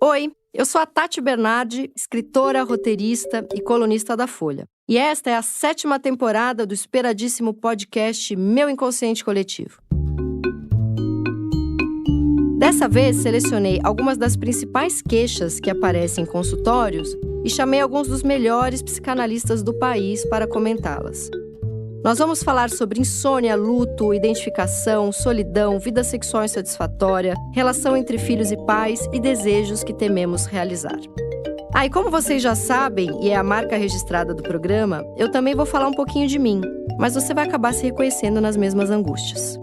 Oi, eu sou a Tati Bernardi, escritora, roteirista e colunista da Folha. E esta é a 7ª temporada do esperadíssimo podcast Meu Inconsciente Coletivo. Dessa vez, selecionei algumas das principais queixas que aparecem em consultórios e chamei alguns dos melhores psicanalistas do país para comentá-las. Nós vamos falar sobre insônia, luto, identificação, solidão, vida sexual insatisfatória, relação entre filhos e pais e desejos que tememos realizar. E como vocês já sabem, e é a marca registrada do programa, eu também vou falar um pouquinho de mim, mas você vai acabar se reconhecendo nas mesmas angústias.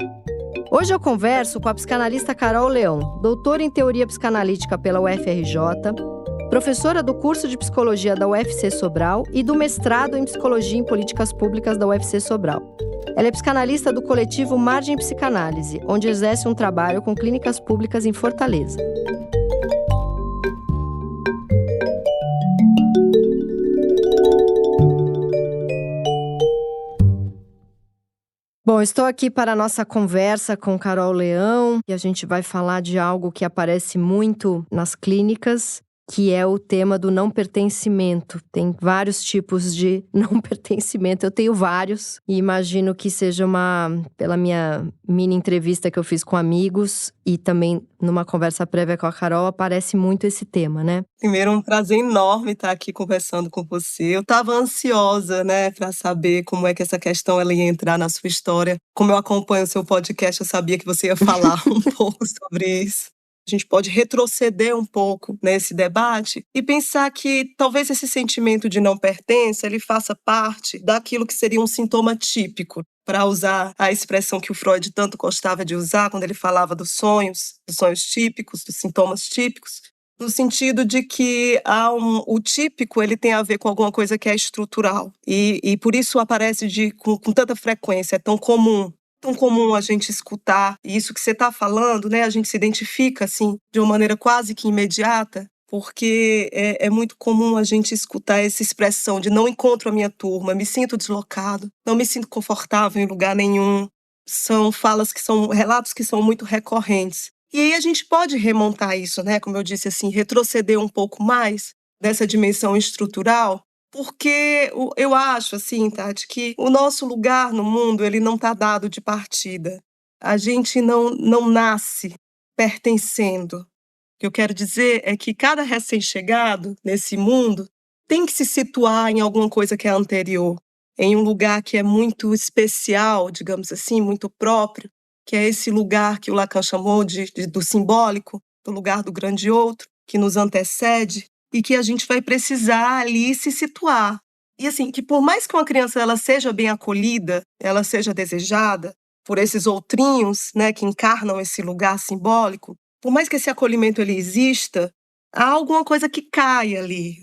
Hoje eu converso com a psicanalista Carol Leão, doutora em teoria psicanalítica pela UFRJ, professora do curso de psicologia da UFC Sobral e do mestrado em psicologia em políticas públicas da UFC Sobral. Ela é psicanalista do coletivo Margem Psicanálise, onde exerce um trabalho com clínicas públicas em Fortaleza. Bom, estou aqui para a nossa conversa com Carol Leão e a gente vai falar de algo que aparece muito nas clínicas, que é o tema do não pertencimento. Tem vários tipos de não pertencimento. Eu tenho vários e imagino que seja pela minha mini entrevista que eu fiz com amigos e também numa conversa prévia com a Carol, aparece muito esse tema, né? Primeiro, um prazer enorme estar aqui conversando com você. Eu estava ansiosa, para saber como é que essa questão ela ia entrar na sua história. Como eu acompanho o seu podcast, eu sabia que você ia falar um pouco sobre isso. A gente pode retroceder um pouco nesse debate e pensar que talvez esse sentimento de não pertença, ele faça parte daquilo que seria um sintoma típico, para usar a expressão que o Freud tanto gostava de usar quando ele falava dos sonhos típicos, dos sintomas típicos, no sentido de que o típico ele tem a ver com alguma coisa que é estrutural e por isso aparece com tanta frequência, é tão comum a gente escutar isso que você está falando, a gente se identifica assim de uma maneira quase que imediata, porque é muito comum a gente escutar essa expressão de não encontro a minha turma, me sinto deslocado, não me sinto confortável em lugar nenhum. São relatos que são muito recorrentes. E aí a gente pode remontar isso, como eu disse assim, retroceder um pouco mais dessa dimensão estrutural, porque eu acho, assim, Tati, que o nosso lugar no mundo, ele não está dado de partida. A gente não nasce pertencendo. O que eu quero dizer é que cada recém-chegado nesse mundo tem que se situar em alguma coisa que é anterior, em um lugar que é muito especial, digamos assim, muito próprio, que é esse lugar que o Lacan chamou do simbólico, do lugar do grande outro, que nos antecede, e que a gente vai precisar ali se situar. E assim, que por mais que uma criança ela seja bem acolhida, ela seja desejada por esses outrinhos, que encarnam esse lugar simbólico, por mais que esse acolhimento ele exista, há alguma coisa que cai ali,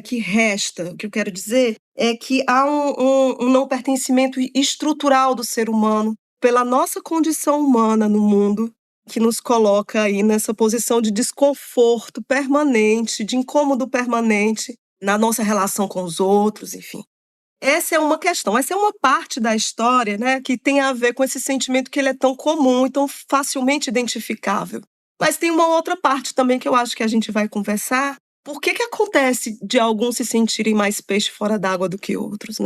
que resta. O que eu quero dizer é que há um não pertencimento estrutural do ser humano pela nossa condição humana no mundo, que nos coloca aí nessa posição de desconforto permanente, de incômodo permanente na nossa relação com os outros, enfim. Essa é uma questão, essa é uma parte da história, que tem a ver com esse sentimento que ele é tão comum e tão facilmente identificável. Mas tem uma outra parte também que eu acho que a gente vai conversar. Por que acontece de alguns se sentirem mais peixe fora d'água do que outros,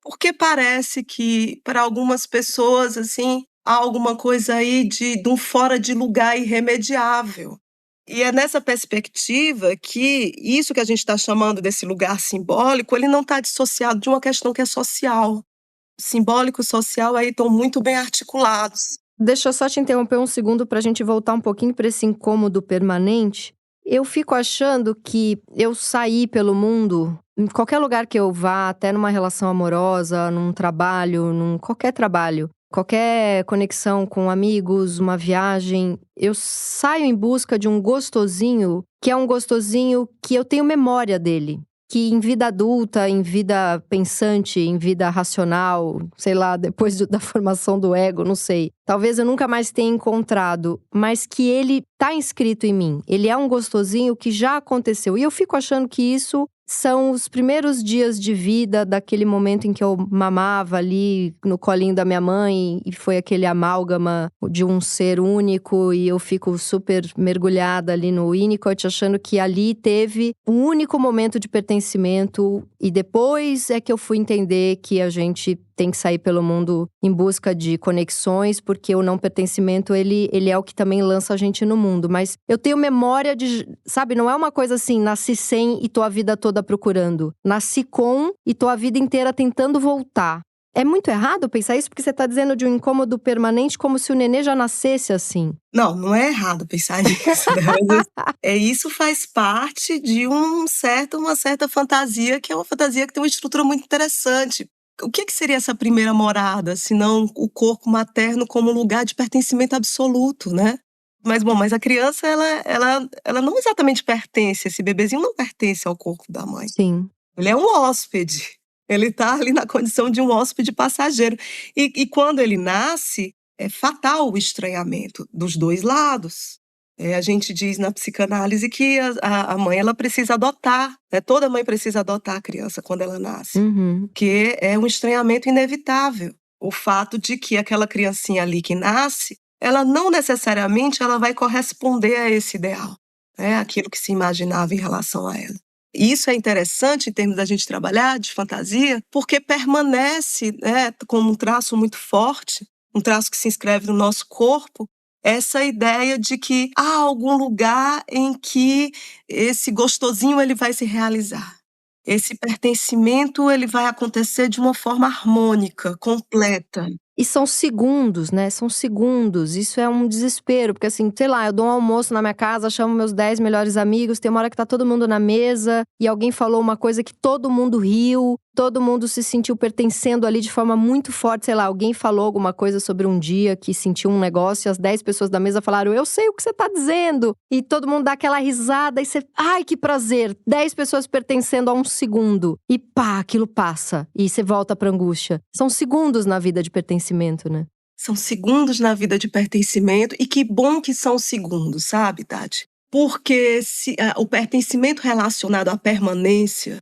Porque parece que, para algumas pessoas, assim, há alguma coisa aí de um fora de lugar irremediável. E é nessa perspectiva que isso que a gente está chamando desse lugar simbólico, ele não está dissociado de uma questão que é social. Simbólico e social aí estão muito bem articulados. Deixa eu só te interromper um segundo para a gente voltar um pouquinho para esse incômodo permanente. Eu fico achando que eu saí pelo mundo, em qualquer lugar que eu vá, até numa relação amorosa, num trabalho, qualquer trabalho, qualquer conexão com amigos, uma viagem, eu saio em busca de um gostosinho, que é um gostosinho que eu tenho memória dele. Que em vida adulta, em vida pensante, em vida racional, sei lá, depois da formação do ego, não sei. Talvez eu nunca mais tenha encontrado, mas que ele tá inscrito em mim. Ele é um gostosinho que já aconteceu. E eu fico achando que isso são os primeiros dias de vida, daquele momento em que eu mamava ali no colinho da minha mãe e foi aquele amálgama de um ser único e eu fico super mergulhada ali no Winnicott, achando que ali teve um único momento de pertencimento e depois é que eu fui entender que a gente tem que sair pelo mundo em busca de conexões, porque o não pertencimento, ele é o que também lança a gente no mundo. Mas eu tenho memória de, sabe, não é uma coisa assim, nasci sem e tô a vida toda procurando. Nasci com e tô a vida inteira tentando voltar. É muito errado pensar isso, porque você tá dizendo de um incômodo permanente como se o nenê já nascesse assim. Não, não é errado pensar nisso, né? Mas isso faz parte de uma certa fantasia, que é uma fantasia que tem uma estrutura muito interessante. O que seria essa primeira morada, se não o corpo materno como lugar de pertencimento absoluto, né? Mas a criança, ela não exatamente pertence, esse bebezinho não pertence ao corpo da mãe. Sim. Ele é um hóspede, ele está ali na condição de um hóspede passageiro. E quando ele nasce, é fatal o estranhamento dos dois lados. A gente diz na psicanálise que a mãe ela precisa adotar, né? Toda mãe precisa adotar a criança quando ela nasce, porque é um estranhamento inevitável. O fato de que aquela criancinha ali que nasce, ela não necessariamente ela vai corresponder a esse ideal, né? Aquilo que se imaginava em relação a ela. E isso é interessante em termos da gente trabalhar de fantasia, porque permanece, né, como um traço muito forte, um traço que se inscreve no nosso corpo, essa ideia de que há algum lugar em que esse gostosinho ele vai se realizar. Esse pertencimento ele vai acontecer de uma forma harmônica, completa. E são segundos, né, são segundos, isso é um desespero, porque assim, sei lá, eu dou um almoço na minha casa, chamo meus 10 melhores amigos, tem uma hora que tá todo mundo na mesa, e alguém falou uma coisa que todo mundo riu, todo mundo se sentiu pertencendo ali de forma muito forte, sei lá, alguém falou alguma coisa sobre um dia que sentiu um negócio, e as 10 pessoas da mesa falaram, eu sei o que você tá dizendo, e todo mundo dá aquela risada, e você, ai que prazer, 10 pessoas pertencendo a um segundo, e pá, aquilo passa, e você volta pra angústia. São segundos na vida de pertencimento, né? São segundos na vida de pertencimento, e que bom que são segundos, sabe, Tati? Porque o pertencimento relacionado à permanência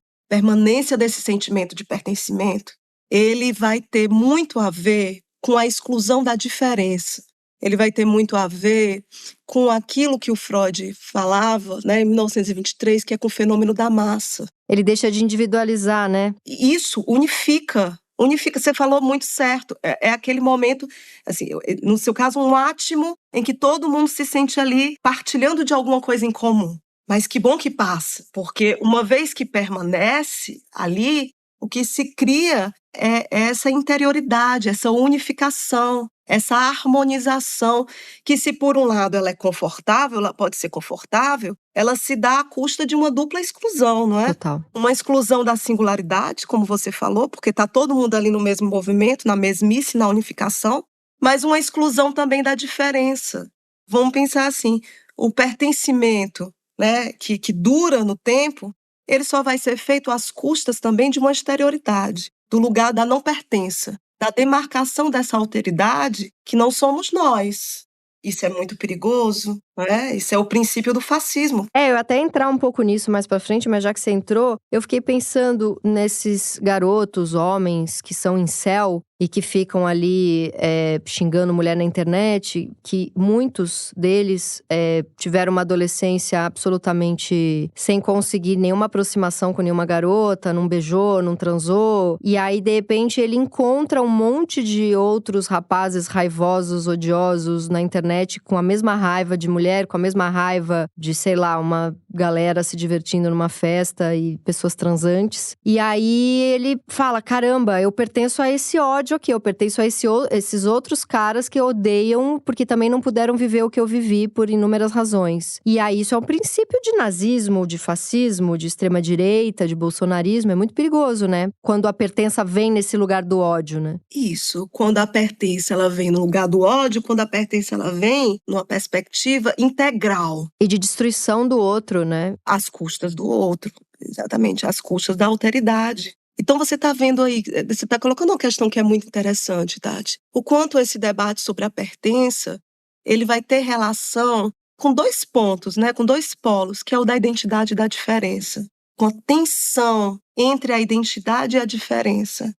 desse sentimento de pertencimento, ele vai ter muito a ver com a exclusão da diferença. Ele vai ter muito a ver com aquilo que o Freud falava, né, em 1923, que é com o fenômeno da massa. Ele deixa de individualizar, né? E isso unifica, você falou muito certo, é aquele momento, assim, no seu caso, um átimo em que todo mundo se sente ali partilhando de alguma coisa em comum. Mas que bom que passa, porque uma vez que permanece ali, o que se cria é essa interioridade, essa unificação, essa harmonização, que se por um lado ela é confortável, ela pode ser confortável, ela se dá à custa de uma dupla exclusão, não é? Total. Uma exclusão da singularidade, como você falou, porque está todo mundo ali no mesmo movimento, na mesmice, na unificação, mas uma exclusão também da diferença. Vamos pensar assim, o pertencimento, né, que dura no tempo, ele só vai ser feito às custas também de uma exterioridade, do lugar da não pertença, da demarcação dessa alteridade que não somos nós. Isso é muito perigoso, né? Isso é o princípio do fascismo. Eu até entrar um pouco nisso mais pra frente, mas já que você entrou, eu fiquei pensando nesses garotos, homens que são incel e que ficam ali xingando mulher na internet, que muitos deles tiveram uma adolescência absolutamente sem conseguir nenhuma aproximação com nenhuma garota, não beijou, não transou, e aí de repente ele encontra um monte de outros rapazes raivosos, odiosos na internet com a mesma raiva de mulher, com a mesma raiva de, sei lá, uma galera se divertindo numa festa e pessoas transantes. E aí ele fala, caramba, eu pertenço a esse ódio aqui, eu pertenço a esses outros caras que odeiam porque também não puderam viver o que eu vivi por inúmeras razões. E aí isso é um princípio de nazismo, de fascismo, de extrema-direita, de bolsonarismo, é muito perigoso, né? Quando a pertença vem nesse lugar do ódio, né? Isso, quando a pertença ela vem no lugar do ódio, quando a pertença ela vem numa perspectiva integral. E de destruição do outro, né? Às custas do outro, exatamente, às custas da alteridade. Então você está vendo aí, você está colocando uma questão que é muito interessante, Tati. O quanto esse debate sobre a pertença, ele vai ter relação com dois pontos, né? Com dois polos, que é o da identidade e da diferença. com a tensão entre a identidade e a diferença.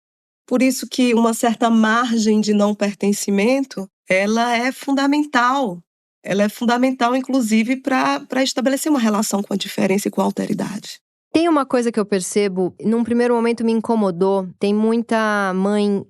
Por isso que uma certa margem de não pertencimento, ela é fundamental. Ela é fundamental, inclusive, para estabelecer uma relação com a diferença e com a alteridade. Tem uma coisa que eu percebo, num primeiro momento me incomodou. Tem muita mãe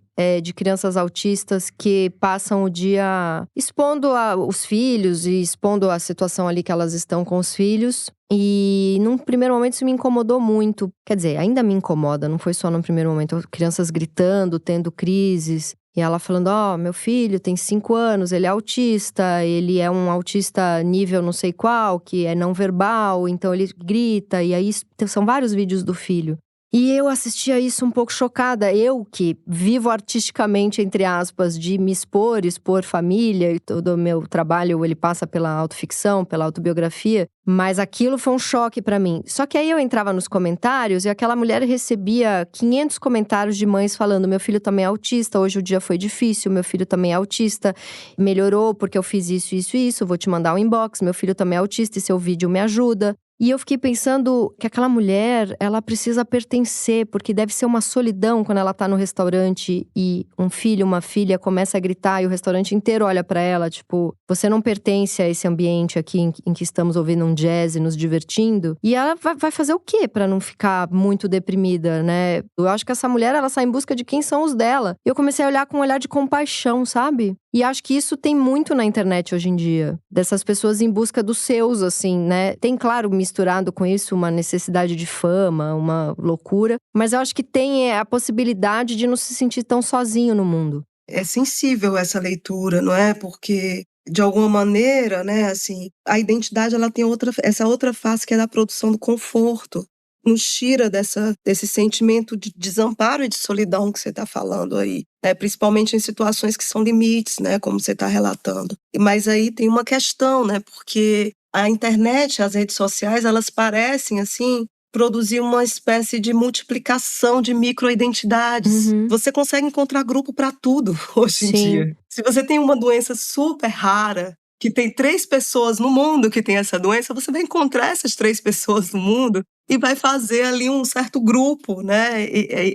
de crianças autistas que passam o dia expondo os filhos e expondo a situação ali que elas estão com os filhos. E num primeiro momento isso me incomodou muito. Quer dizer, ainda me incomoda, não foi só num primeiro momento. Crianças gritando, tendo crises. E ela falando, meu filho tem 5 anos, ele é autista, ele é um autista nível não sei qual, que é não verbal, então ele grita, e aí são vários vídeos do filho. E eu assistia isso um pouco chocada. Eu que vivo artisticamente, entre aspas, de me expor família, e todo o meu trabalho ele passa pela autoficção, pela autobiografia. Mas aquilo foi um choque pra mim. Só que aí eu entrava nos comentários e aquela mulher recebia 500 comentários de mães falando: meu filho também é autista, hoje o dia foi difícil, meu filho também é autista, melhorou porque eu fiz isso, isso e isso, vou te mandar um inbox, meu filho também é autista e seu vídeo me ajuda. E eu fiquei pensando que aquela mulher, ela precisa pertencer, porque deve ser uma solidão quando ela tá no restaurante e um filho, uma filha começa a gritar e o restaurante inteiro olha pra ela, tipo, você não pertence a esse ambiente aqui em que estamos ouvindo um jazz e nos divertindo. E ela vai fazer o quê pra não ficar muito deprimida, né? Eu acho que essa mulher, ela sai em busca de quem são os dela. E eu comecei a olhar com um olhar de compaixão, sabe? E acho que isso tem muito na internet hoje em dia. Dessas pessoas em busca dos seus, assim, né? Tem, claro, misturado com isso uma necessidade de fama, uma loucura. Mas eu acho que tem a possibilidade de não se sentir tão sozinho no mundo. É sensível essa leitura, não é? Porque, de alguma maneira, né, assim, a identidade ela tem essa outra face que é da produção do conforto. Nos tira desse sentimento de desamparo e de solidão que você está falando aí, né? Principalmente em situações que são limites, né? Como você está relatando. Mas aí tem uma questão, né? Porque a internet, as redes sociais, elas parecem, assim, produzir uma espécie de multiplicação de microidentidades. Uhum. Você consegue encontrar grupo para tudo hoje em dia. Se você tem uma doença super rara, que tem 3 pessoas no mundo que tem essa doença, você vai encontrar essas 3 pessoas no mundo e vai fazer ali um certo grupo, né?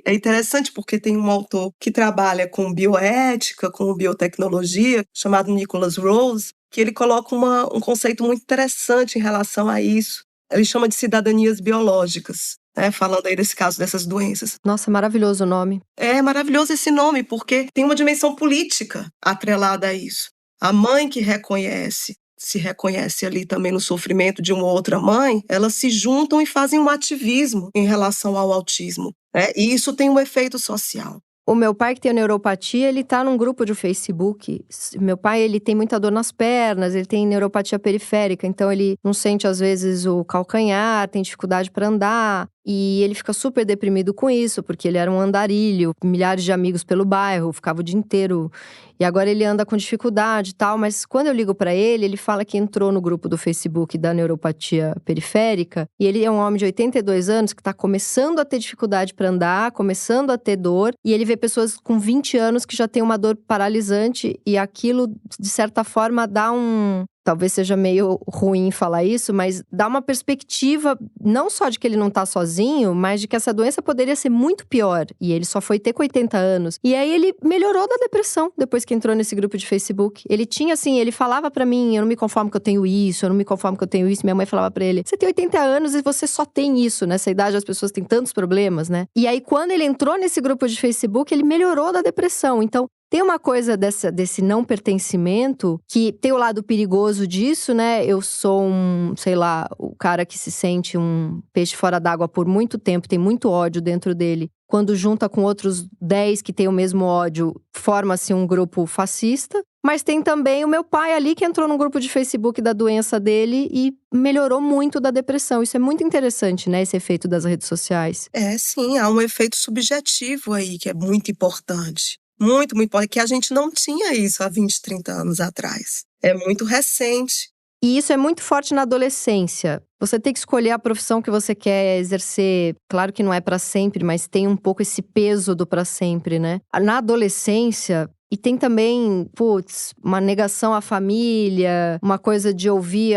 É interessante porque tem um autor que trabalha com bioética, com biotecnologia, chamado Nicholas Rose, que ele coloca um conceito muito interessante em relação a isso. Ele chama de cidadanias biológicas, né? Falando aí desse caso dessas doenças. Nossa, maravilhoso o nome. É maravilhoso esse nome, porque tem uma dimensão política atrelada a isso. A mãe que se reconhece ali também no sofrimento de uma outra mãe, elas se juntam e fazem um ativismo em relação ao autismo, né? E isso tem um efeito social. O meu pai, que tem neuropatia, ele tá num grupo de Facebook. Meu pai, ele tem muita dor nas pernas, ele tem neuropatia periférica, então ele não sente às vezes o calcanhar, tem dificuldade para andar. E ele fica super deprimido com isso, porque ele era um andarilho, milhares de amigos pelo bairro, ficava o dia inteiro. E agora ele anda com dificuldade e tal, mas quando eu ligo pra ele, ele fala que entrou no grupo do Facebook da neuropatia periférica. E ele é um homem de 82 anos que tá começando a ter dificuldade pra andar, começando a ter dor. E ele vê pessoas com 20 anos que já têm uma dor paralisante. E aquilo, de certa forma, dá talvez seja meio ruim falar isso, mas dá uma perspectiva não só de que ele não tá sozinho, mas de que essa doença poderia ser muito pior. E ele só foi ter com 80 anos. E aí ele melhorou da depressão depois que entrou nesse grupo de Facebook. Ele tinha assim, ele falava pra mim, eu não me conformo que eu tenho isso, eu não me conformo que eu tenho isso. Minha mãe falava pra ele, você tem 80 anos e você só tem isso. Nessa idade as pessoas têm tantos problemas, né? E aí quando ele entrou nesse grupo de Facebook, ele melhorou da depressão. Então, tem uma coisa desse não pertencimento que tem o lado perigoso disso, né? Eu sou o cara que se sente um peixe fora d'água por muito tempo, tem muito ódio dentro dele. Quando junta com outros 10 que têm o mesmo ódio, forma-se um grupo fascista. Mas tem também o meu pai ali que entrou num grupo de Facebook da doença dele e melhorou muito da depressão. Isso é muito interessante, né? Esse efeito das redes sociais. Sim, há um efeito subjetivo aí que é muito importante. Muito, muito importante, que a gente não tinha isso há 20, 30 anos atrás. É muito recente. E isso é muito forte na adolescência. Você tem que escolher a profissão que você quer exercer. Claro que não é pra sempre, mas tem um pouco esse peso do pra sempre, né? Na adolescência, E tem também, uma negação à família, uma coisa de ouvir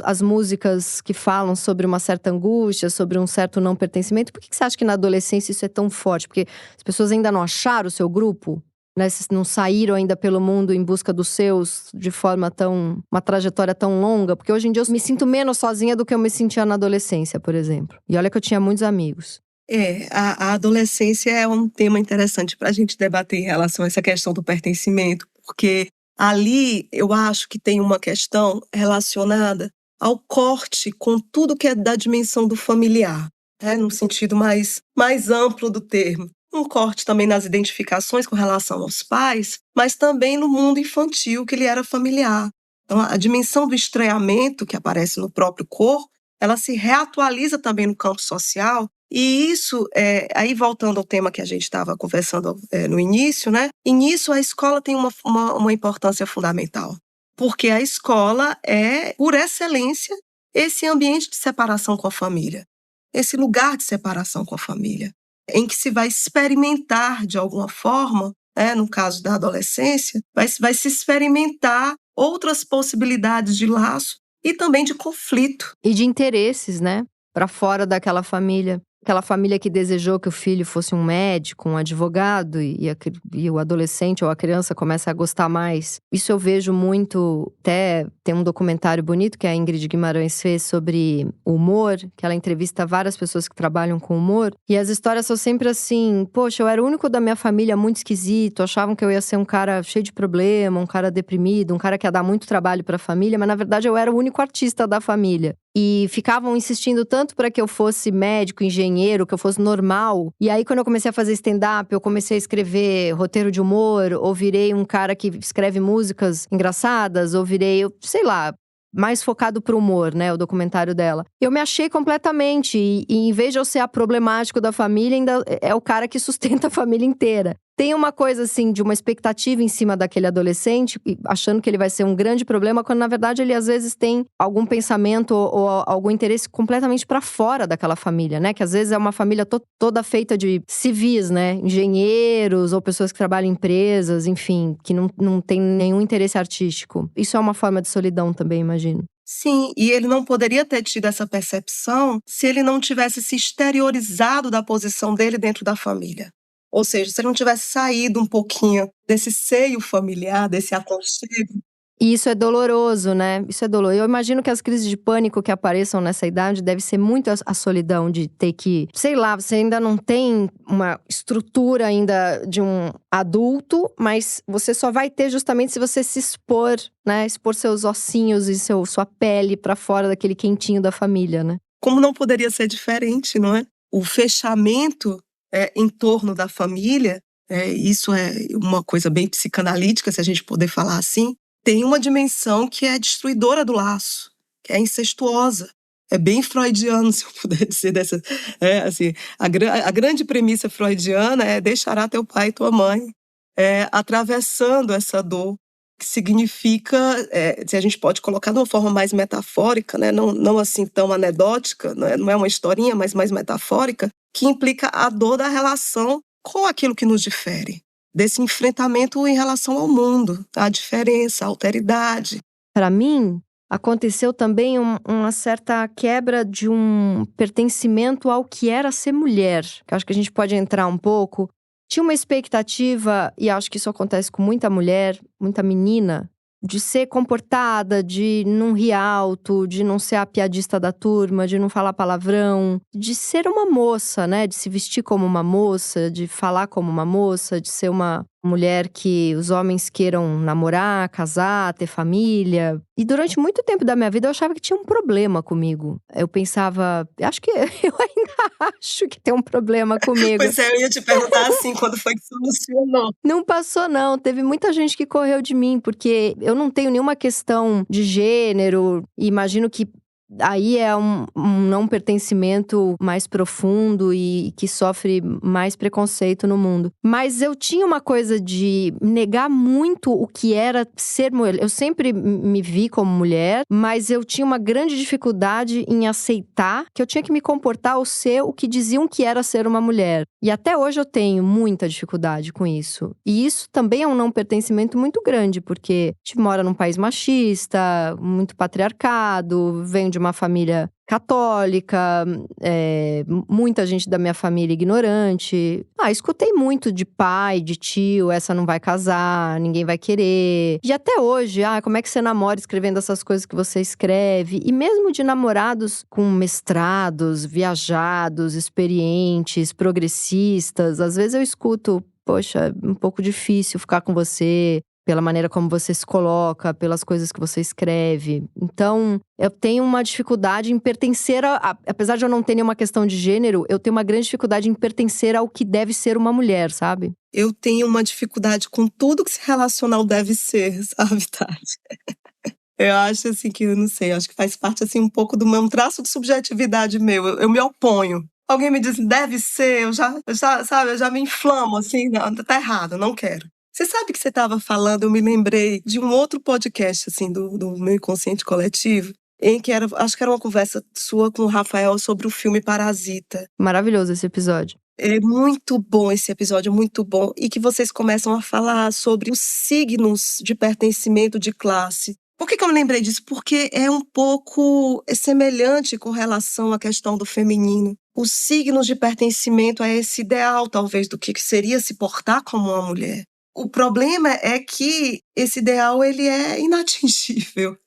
as músicas que falam sobre uma certa angústia, sobre um certo não pertencimento. Por que você acha que na adolescência isso é tão forte? Porque as pessoas ainda não acharam o seu grupo, né? Não saíram ainda pelo mundo em busca dos seus de forma uma trajetória tão longa. Porque hoje em dia eu me sinto menos sozinha do que eu me sentia na adolescência, por exemplo. E olha que eu tinha muitos amigos. A adolescência é um tema interessante para a gente debater em relação a essa questão do pertencimento, porque ali eu acho que tem uma questão relacionada ao corte com tudo que é da dimensão do familiar, né, no sentido mais amplo do termo. Um corte também nas identificações com relação aos pais, mas também no mundo infantil que ele era familiar. Então, a dimensão do estranhamento que aparece no próprio corpo, ela se reatualiza também no campo social. E isso, aí voltando ao tema que a gente estava conversando no início, né? E nisso a escola tem uma importância fundamental, porque a escola é, por excelência, esse ambiente de separação com a família, esse lugar de separação com a família, em que se vai experimentar de alguma forma, né, no caso da adolescência, vai se experimentar outras possibilidades de laço e também de conflito. E de interesses, né? Para fora daquela família. Aquela família que desejou que o filho fosse um médico, um advogado, e o adolescente ou a criança começa a gostar mais. Isso eu vejo muito. Até tem um documentário bonito que a Ingrid Guimarães fez sobre humor, que ela entrevista várias pessoas que trabalham com humor. E as histórias são sempre assim: poxa, eu era o único da minha família muito esquisito, achavam que eu ia ser um cara cheio de problema, um cara deprimido, um cara que ia dar muito trabalho para a família, mas na verdade eu era o único artista da família. E ficavam insistindo tanto para que eu fosse médico, engenheiro, que eu fosse normal. E aí, quando eu comecei a fazer stand-up, eu comecei a escrever roteiro de humor, ou virei um cara que escreve músicas engraçadas, ou virei, sei lá, mais focado pro humor, né, o documentário dela. Eu me achei completamente, e em vez de eu ser a problemático da família, ainda é o cara que sustenta a família inteira. Tem uma coisa, assim, de uma expectativa em cima daquele adolescente, achando que ele vai ser um grande problema, quando na verdade ele às vezes tem algum pensamento ou algum interesse completamente pra fora daquela família, né? Que às vezes é uma família toda feita de civis, né? Engenheiros ou pessoas que trabalham em empresas, enfim, que não tem nenhum interesse artístico. Isso é uma forma de solidão também, imagino. Sim, e ele não poderia ter tido essa percepção se ele não tivesse se exteriorizado da posição dele dentro da família. Ou seja, se ele não tivesse saído um pouquinho desse seio familiar, desse aconchego. E isso é doloroso, né? Isso é doloroso. Eu imagino que as crises de pânico que apareçam nessa idade deve ser muito a solidão de ter que… Sei lá, você ainda não tem uma estrutura ainda de um adulto, mas você só vai ter justamente se você se expor, né? Expor seus ossinhos e sua pele pra fora daquele quentinho da família, né? Como não poderia ser diferente, não é? O fechamento em torno da família, isso é uma coisa bem psicanalítica, se a gente poder falar assim, tem uma dimensão que é destruidora do laço, que é incestuosa. É bem freudiano, se eu puder dizer dessa. Assim, a grande premissa freudiana é deixará teu pai e tua mãe, atravessando essa dor, que significa, se a gente pode colocar de uma forma mais metafórica, né, não assim tão anedótica, não é uma historinha, mas mais metafórica, que implica a dor da relação com aquilo que nos difere, desse enfrentamento em relação ao mundo, a diferença, a alteridade. Para mim, aconteceu também uma certa quebra de um pertencimento ao que era ser mulher, que acho que a gente pode entrar um pouco. Tinha uma expectativa, e acho que isso acontece com muita mulher, muita menina, de ser comportada, de não rir alto, de não ser a piadista da turma, de não falar palavrão, de ser uma moça, né? De se vestir como uma moça, de falar como uma moça, de ser uma mulher que os homens queiram namorar, casar, ter família. E durante muito tempo da minha vida eu achava que tinha um problema comigo. Eu pensava, acho que eu ainda acho que tem um problema comigo. Pois eu ia te perguntar assim, quando foi que solucionou? Não passou não, teve muita gente que correu de mim, porque eu não tenho nenhuma questão de gênero. Imagino que aí é um não pertencimento mais profundo e que sofre mais preconceito no mundo. Mas eu tinha uma coisa de negar muito o que era ser mulher. Eu sempre me vi como mulher, mas eu tinha uma grande dificuldade em aceitar que eu tinha que me comportar ou ser o que diziam que era ser uma mulher. E até hoje eu tenho muita dificuldade com isso. E isso também é um não pertencimento muito grande, porque a gente mora num país machista, muito patriarcado, venho de uma família católica, muita gente da minha família ignorante. Escutei muito de pai, de tio, essa não vai casar, ninguém vai querer. E até hoje, como é que você namora escrevendo essas coisas que você escreve? E mesmo de namorados com mestrados, viajados, experientes, progressistas, às vezes eu escuto, poxa, um pouco difícil ficar com você, pela maneira como você se coloca, pelas coisas que você escreve. Então, eu tenho uma dificuldade em pertencer apesar de eu não ter nenhuma questão de gênero, eu tenho uma grande dificuldade em pertencer ao que deve ser uma mulher, sabe? Eu tenho uma dificuldade com tudo que se relaciona ao deve ser, sabe, Tati? Eu acho assim que, eu não sei, acho que faz parte assim um pouco do meu traço de subjetividade meu. Eu me oponho. Alguém me diz, deve ser, eu já me inflamo, assim, não, tá errado, não quero. Você sabe que você estava falando, eu me lembrei de um outro podcast, assim, do meu inconsciente coletivo, em que acho que era uma conversa sua com o Rafael sobre o filme Parasita. Maravilhoso esse episódio. É muito bom esse episódio, muito bom. E que vocês começam a falar sobre os signos de pertencimento de classe. Por que eu me lembrei disso? Porque é um pouco semelhante com relação à questão do feminino. Os signos de pertencimento a esse ideal, talvez, do que seria se portar como uma mulher. O problema é que esse ideal ele é inatingível.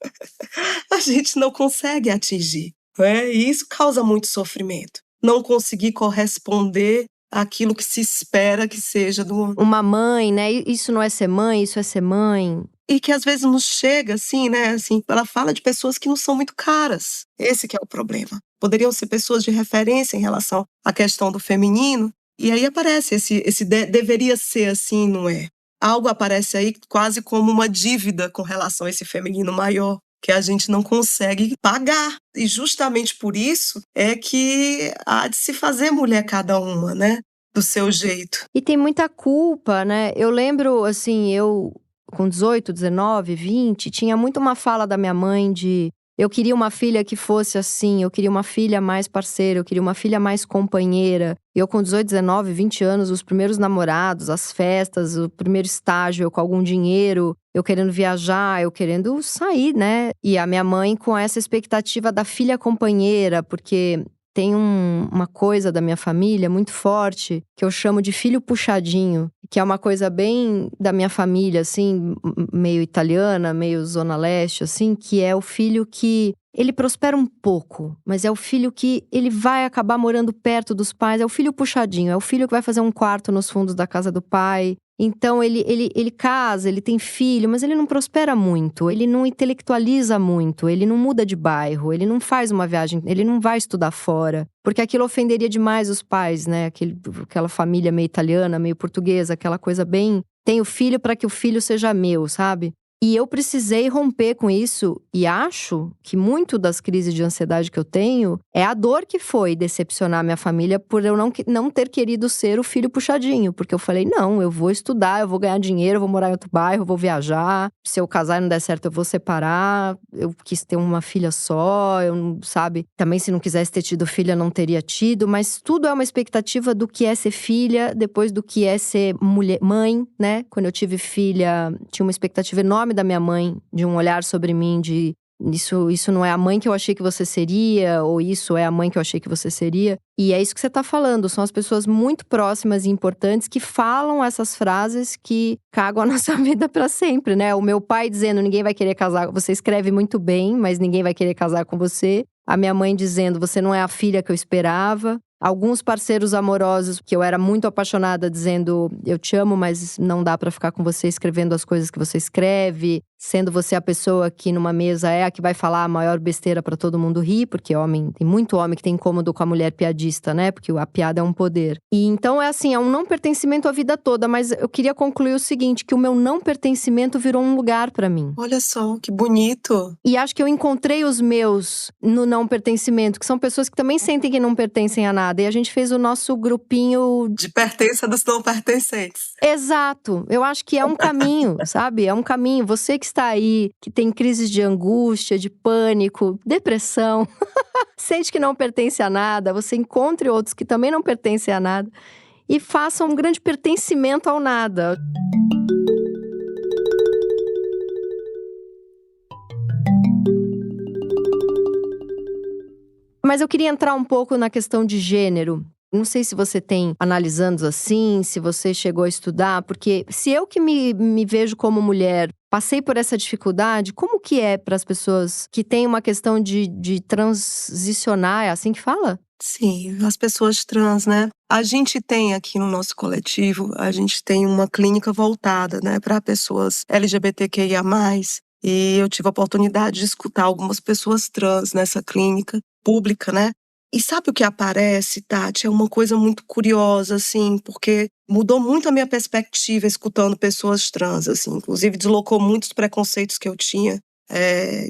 A gente não consegue atingir, né? E isso causa muito sofrimento. Não conseguir corresponder àquilo que se espera que seja uma mãe, né? Isso não é ser mãe, isso é ser mãe. E que às vezes nos chega assim, né? Assim, ela fala de pessoas que não são muito caras. Esse que é o problema. Poderiam ser pessoas de referência em relação à questão do feminino. E aí aparece esse deveria ser assim, não é? Algo aparece aí quase como uma dívida com relação a esse feminino maior, que a gente não consegue pagar. E justamente por isso é que há de se fazer mulher cada uma, né? Do seu jeito. E tem muita culpa, né? Eu lembro, assim, eu com 18, 19, 20, tinha muito uma fala da minha mãe de eu queria uma filha que fosse assim, eu queria uma filha mais parceira, eu queria uma filha mais companheira. Eu com 18, 19, 20 anos, os primeiros namorados, as festas, o primeiro estágio, eu com algum dinheiro, eu querendo viajar, eu querendo sair, né? E a minha mãe com essa expectativa da filha companheira, porque tem uma coisa da minha família muito forte que eu chamo de filho puxadinho, que é uma coisa bem da minha família, assim, meio italiana, meio zona leste, assim, que é o filho que ele prospera um pouco, mas é o filho que ele vai acabar morando perto dos pais, é o filho puxadinho, é o filho que vai fazer um quarto nos fundos da casa do pai. Então ele casa, ele tem filho, mas ele não prospera muito, ele não intelectualiza muito, ele não muda de bairro, ele não faz uma viagem, ele não vai estudar fora. Porque aquilo ofenderia demais os pais, né? Aquela família meio italiana, meio portuguesa, aquela coisa bem… Tenho filho para que o filho seja meu, sabe? E eu precisei romper com isso e acho que muito das crises de ansiedade que eu tenho é a dor que foi decepcionar minha família por eu não ter querido ser o filho puxadinho. Porque eu falei, não, eu vou estudar, eu vou ganhar dinheiro, eu vou morar em outro bairro, eu vou viajar. Se eu casar e não der certo, eu vou separar. Eu quis ter uma filha só, sabe? Também se não quisesse ter tido filha, não teria tido. Mas tudo é uma expectativa do que é ser filha, depois do que é ser mulher, mãe, né? Quando eu tive filha, tinha uma expectativa enorme da minha mãe, de um olhar sobre mim, de isso não é a mãe que eu achei que você seria, ou isso é a mãe que eu achei que você seria. E é isso que você tá falando, são as pessoas muito próximas e importantes que falam essas frases que cagam a nossa vida pra sempre, né? O meu pai dizendo, ninguém vai querer casar, você escreve muito bem, mas ninguém vai querer casar com você. A minha mãe dizendo, você não é a filha que eu esperava. Alguns parceiros amorosos que eu era muito apaixonada dizendo eu te amo, mas não dá pra ficar com você escrevendo as coisas que você escreve. sendo você a pessoa que numa mesa é a que vai falar a maior besteira pra todo mundo rir, porque homem, tem muito homem que tem incômodo com a mulher piadista, né? Porque a piada é um poder. E então é assim, é um não pertencimento a vida toda, mas eu queria concluir o seguinte, que o meu não pertencimento virou um lugar pra mim. Olha só, que bonito. E acho que eu encontrei os meus no não pertencimento, que são pessoas que também sentem que não pertencem a nada. E a gente fez o nosso grupinho De pertença dos não pertencentes. Exato, eu acho que é um caminho, sabe? É um caminho. Você que está aí, que tem crises de angústia, de pânico, depressão, sente que não pertence a nada, você encontre outros que também não pertencem a nada e faça um grande pertencimento ao nada. Mas eu queria entrar um pouco na questão de gênero. Não sei se você tem analisando assim, se você chegou a estudar, porque se eu que me vejo como mulher, passei por essa dificuldade, como que é para as pessoas que têm uma questão de transicionar, é assim que fala? Sim, as pessoas trans, né? A gente tem aqui no nosso coletivo, a gente tem uma clínica voltada, né, para pessoas LGBTQIA+. E eu tive a oportunidade de escutar algumas pessoas trans nessa clínica pública, né? E sabe o que aparece, Tati? É uma coisa muito curiosa, assim, porque mudou muito a minha perspectiva escutando pessoas trans, assim. Inclusive, deslocou muitos preconceitos que eu tinha,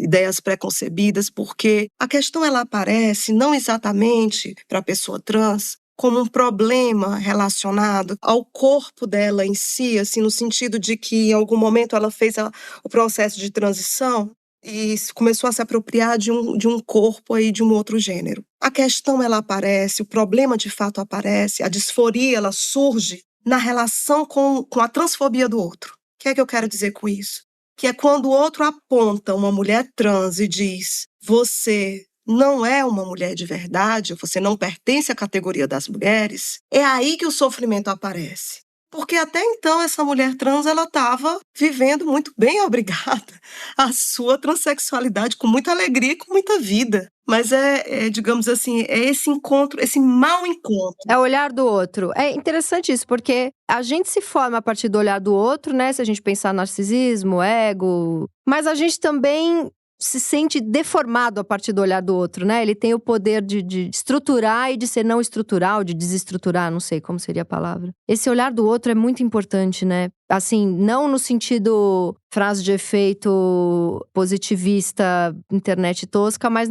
ideias preconcebidas, porque a questão, ela aparece não exatamente para a pessoa trans como um problema relacionado ao corpo dela em si, assim, no sentido de que em algum momento ela fez o processo de transição e começou a se apropriar de um corpo aí de um outro gênero. A questão, ela aparece, o problema de fato aparece, a disforia, ela surge na relação com a transfobia do outro. O que é que eu quero dizer com isso? Que é quando o outro aponta uma mulher trans e diz: você não é uma mulher de verdade, você não pertence à categoria das mulheres, é aí que o sofrimento aparece. Porque até então essa mulher trans, ela estava vivendo muito bem, obrigada, a sua transexualidade com muita alegria e com muita vida. Mas digamos assim, é esse encontro, esse mau encontro. É o olhar do outro. É interessante isso, porque a gente se forma a partir do olhar do outro, né? Se a gente pensar narcisismo, ego. Mas a gente também se sente deformado a partir do olhar do outro, né? Ele tem o poder de estruturar e de ser não estrutural, de desestruturar, não sei como seria a palavra. Esse olhar do outro é muito importante, né? Assim, não no sentido frase de efeito positivista, internet tosca, mas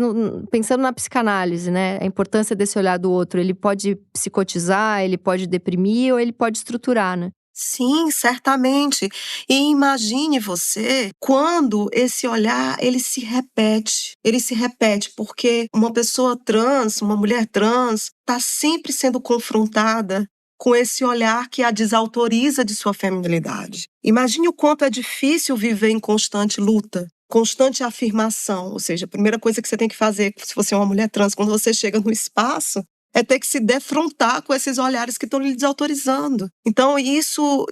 pensando na psicanálise, né? A importância desse olhar do outro. Ele pode psicotizar, ele pode deprimir ou ele pode estruturar, né? Sim, certamente. E imagine você quando esse olhar, ele se repete. Ele se repete porque uma pessoa trans, uma mulher trans, está sempre sendo confrontada com esse olhar que a desautoriza de sua feminilidade. Imagine o quanto é difícil viver em constante luta, constante afirmação. Ou seja, a primeira coisa que você tem que fazer, se você é uma mulher trans, quando você chega no espaço, é ter que se defrontar com esses olhares que estão lhe desautorizando. Então, isso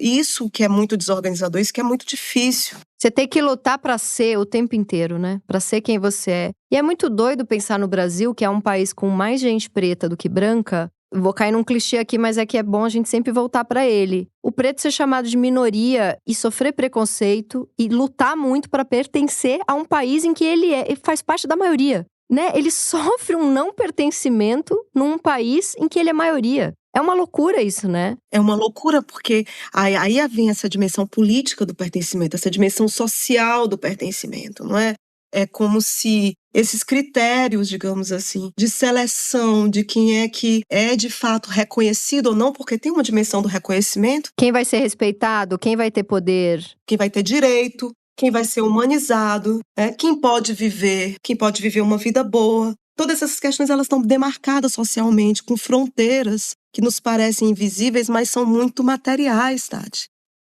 que é muito desorganizador, isso que é muito difícil. Você tem que lutar pra ser o tempo inteiro, né? Pra ser quem você é. E é muito doido pensar no Brasil, que é um país com mais gente preta do que branca. Vou cair num clichê aqui, mas é que é bom a gente sempre voltar pra ele. O preto ser chamado de minoria e sofrer preconceito e lutar muito pra pertencer a um país em que ele faz parte da maioria. Né? Ele sofre um não pertencimento num país em que ele é maioria. É uma loucura isso, né? É uma loucura, porque aí vem essa dimensão política do pertencimento, essa dimensão social do pertencimento, não é? É como se esses critérios, digamos assim, de seleção de quem é que é de fato reconhecido ou não, porque tem uma dimensão do reconhecimento. Quem vai ser respeitado, quem vai ter poder. Quem vai ter direito, quem vai ser humanizado, né? Quem pode viver uma vida boa. Todas essas questões, elas estão demarcadas socialmente, com fronteiras que nos parecem invisíveis, mas são muito materiais, Tati.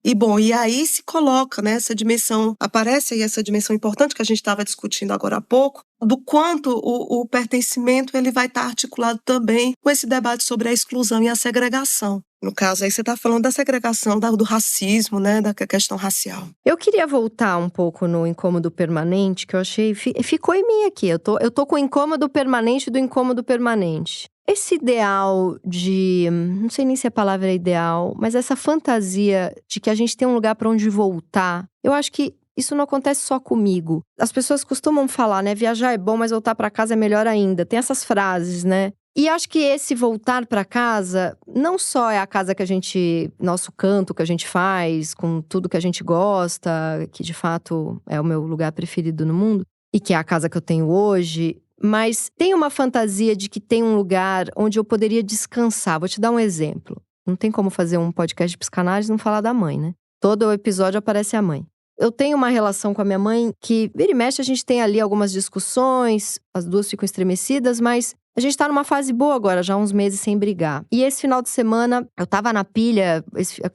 E aí se coloca, né, essa dimensão, aparece aí essa dimensão importante que a gente estava discutindo agora há pouco, do quanto o pertencimento, ele vai estar articulado também com esse debate sobre a exclusão e a segregação. No caso, aí você está falando da segregação, do racismo, né, da questão racial. Eu queria voltar um pouco no incômodo permanente, que eu achei, ficou em mim aqui. Eu tô com o incômodo permanente do incômodo permanente. Esse ideal de, não sei nem se a palavra é ideal, mas essa fantasia de que a gente tem um lugar para onde voltar, eu acho que isso não acontece só comigo. As pessoas costumam falar, né? Viajar é bom, mas voltar para casa é melhor ainda. Tem essas frases, né? E acho que esse voltar para casa não só é a casa que a gente, nosso canto que a gente faz, com tudo que a gente gosta, que de fato é o meu lugar preferido no mundo, e que é a casa que eu tenho hoje, mas tem uma fantasia de que tem um lugar onde eu poderia descansar. Vou te dar um exemplo. Não tem como fazer um podcast de psicanálise e não falar da mãe, né? Todo episódio aparece a mãe. Eu tenho uma relação com a minha mãe que, vira e mexe, a gente tem ali algumas discussões, as duas ficam estremecidas, mas a gente tá numa fase boa agora, já há uns meses sem brigar. E esse final de semana, eu tava na pilha,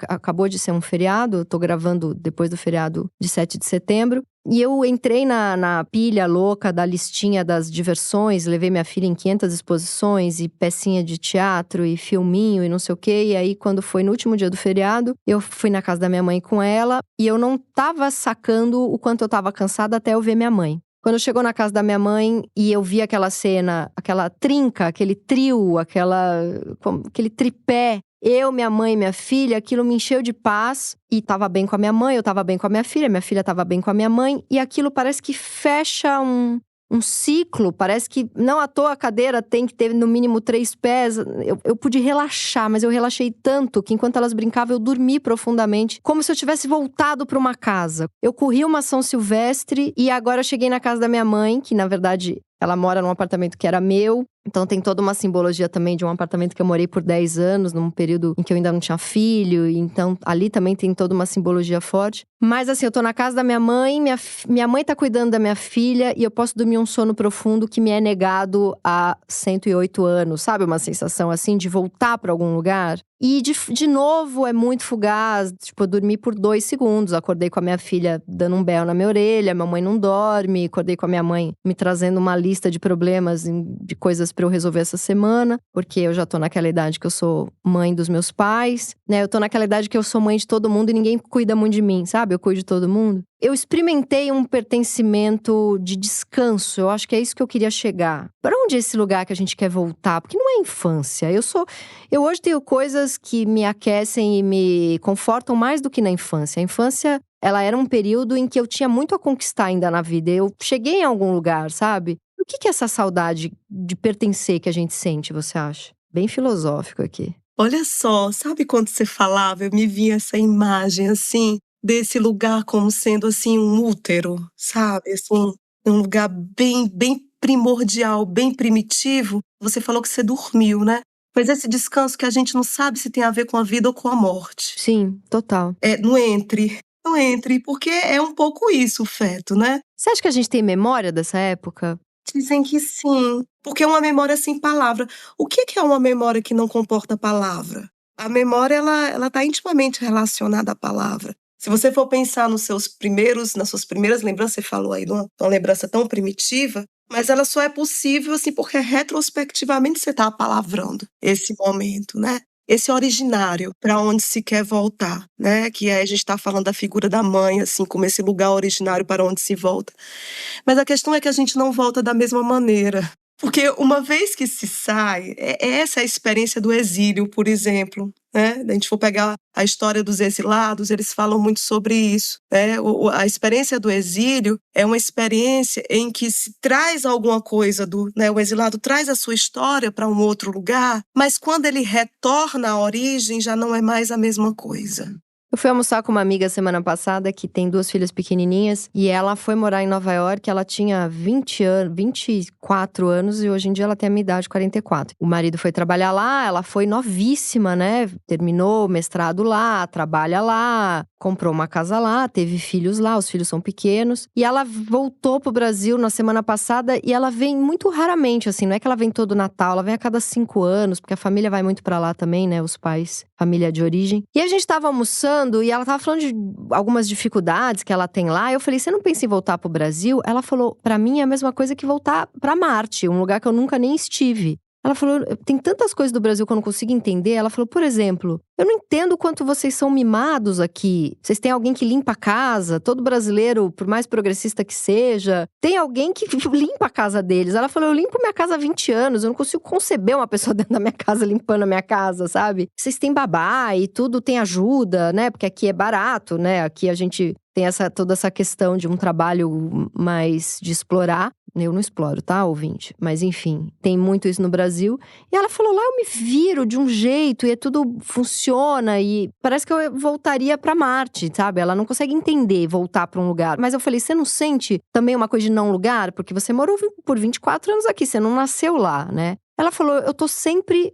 acabou de ser um feriado, eu tô gravando depois do feriado de 7 de setembro. E eu entrei na pilha louca da listinha das diversões, levei minha filha em 500 exposições e pecinha de teatro e filminho e não sei o quê. E aí, quando foi no último dia do feriado, eu fui na casa da minha mãe com ela e eu não tava sacando o quanto eu tava cansada até eu ver minha mãe. Quando chegou na casa da minha mãe e eu vi aquela cena, aquela trinca, aquele trio, aquele tripé, eu, minha mãe e minha filha, aquilo me encheu de paz e tava bem com a minha mãe, eu tava bem com a minha filha tava bem com a minha mãe e aquilo parece que fecha um ciclo, parece que não à toa a cadeira tem que ter no mínimo 3 pés. Eu pude relaxar, mas eu relaxei tanto que enquanto elas brincavam eu dormi profundamente, como se eu tivesse voltado para uma casa. Eu corri uma São Silvestre e agora eu cheguei na casa da minha mãe, que na verdade ela mora num apartamento que era meu. Então tem toda uma simbologia também de um apartamento que eu morei por 10 anos, num período em que eu ainda não tinha filho. Então ali também tem toda uma simbologia forte. Mas assim, eu tô na casa da minha mãe, minha mãe tá cuidando da minha filha e eu posso dormir um sono profundo que me é negado há 108 anos. Sabe uma sensação assim de voltar pra algum lugar? E de novo é muito fugaz, tipo, eu dormi por 2 segundos. Acordei com a minha filha dando um berro na minha orelha, minha mãe não dorme. Acordei com a minha mãe me trazendo uma lista de problemas, de coisas pra eu resolver essa semana. Porque eu já tô naquela idade que eu sou mãe dos meus pais, né? Eu tô naquela idade que eu sou mãe de todo mundo e ninguém cuida muito de mim, sabe? Eu cuido de todo mundo. Eu experimentei um pertencimento de descanso, eu acho que é isso que eu queria chegar. Para onde é esse lugar que a gente quer voltar? Porque não é infância. Eu hoje tenho coisas que me aquecem e me confortam mais do que na infância. A infância, ela era um período em que eu tinha muito a conquistar ainda na vida. Eu cheguei em algum lugar, sabe? O que é essa saudade de pertencer que a gente sente, você acha? Bem filosófico aqui. Olha só, sabe quando você falava, eu me via essa imagem assim, desse lugar como sendo assim um útero, sabe? Assim, um lugar bem primordial, bem primitivo. Você falou que você dormiu, né? Mas esse descanso que a gente não sabe se tem a ver com a vida ou com a morte. Sim, total. Não entre, porque é um pouco isso o feto, né? Você acha que a gente tem memória dessa época? Dizem que sim, porque é uma memória sem palavra. O que é uma memória que não comporta palavra? A memória, ela tá intimamente relacionada à palavra. Se você for pensar nas suas primeiras lembranças, você falou aí de uma lembrança tão primitiva, mas ela só é possível assim porque retrospectivamente você está palavrando esse momento, né? Esse originário para onde se quer voltar, né? Que aí a gente está falando da figura da mãe, assim, como esse lugar originário para onde se volta. Mas a questão é que a gente não volta da mesma maneira. Porque uma vez que se sai, essa é a experiência do exílio, por exemplo, né? A gente for pegar a história dos exilados, eles falam muito sobre isso, né? A experiência do exílio é uma experiência em que se traz alguma coisa né? O exilado traz a sua história para um outro lugar, mas quando ele retorna à origem, já não é mais a mesma coisa. Eu fui almoçar com uma amiga semana passada que tem 2 filhas pequenininhas e ela foi morar em Nova York, ela tinha 24 anos e hoje em dia ela tem a minha idade, 44. O marido foi trabalhar lá, ela foi novíssima, né? Terminou o mestrado lá, trabalha lá, comprou uma casa lá, teve filhos lá, os filhos são pequenos. E ela voltou pro Brasil na semana passada e ela vem muito raramente, assim, não é que ela vem todo Natal, ela vem a cada 5 anos, porque a família vai muito pra lá também, né? Os pais, família de origem. E a gente tava almoçando e ela tava falando de algumas dificuldades que ela tem lá. Eu falei, você não pensa em voltar pro Brasil? Ela falou, pra mim é a mesma coisa que voltar pra Marte, um lugar que eu nunca nem estive. Ela falou, tem tantas coisas do Brasil que eu não consigo entender. Ela falou, por exemplo, eu não entendo o quanto vocês são mimados aqui. Vocês têm alguém que limpa a casa, todo brasileiro, por mais progressista que seja, tem alguém que limpa a casa deles. Ela falou, eu limpo minha casa há 20 anos, eu não consigo conceber uma pessoa dentro da minha casa limpando a minha casa, sabe? Vocês têm babá e tudo tem ajuda, né? Porque aqui é barato, né? Aqui a gente tem toda essa questão de um trabalho mais de explorar. Eu não exploro, tá, ouvinte? Mas enfim, tem muito isso no Brasil. E ela falou, lá eu me viro de um jeito e tudo funciona e parece que eu voltaria pra Marte, sabe? Ela não consegue entender voltar pra um lugar. Mas eu falei, você não sente também uma coisa de não lugar? Porque você morou por 24 anos aqui, você não nasceu lá, né? Ela falou, eu tô sempre…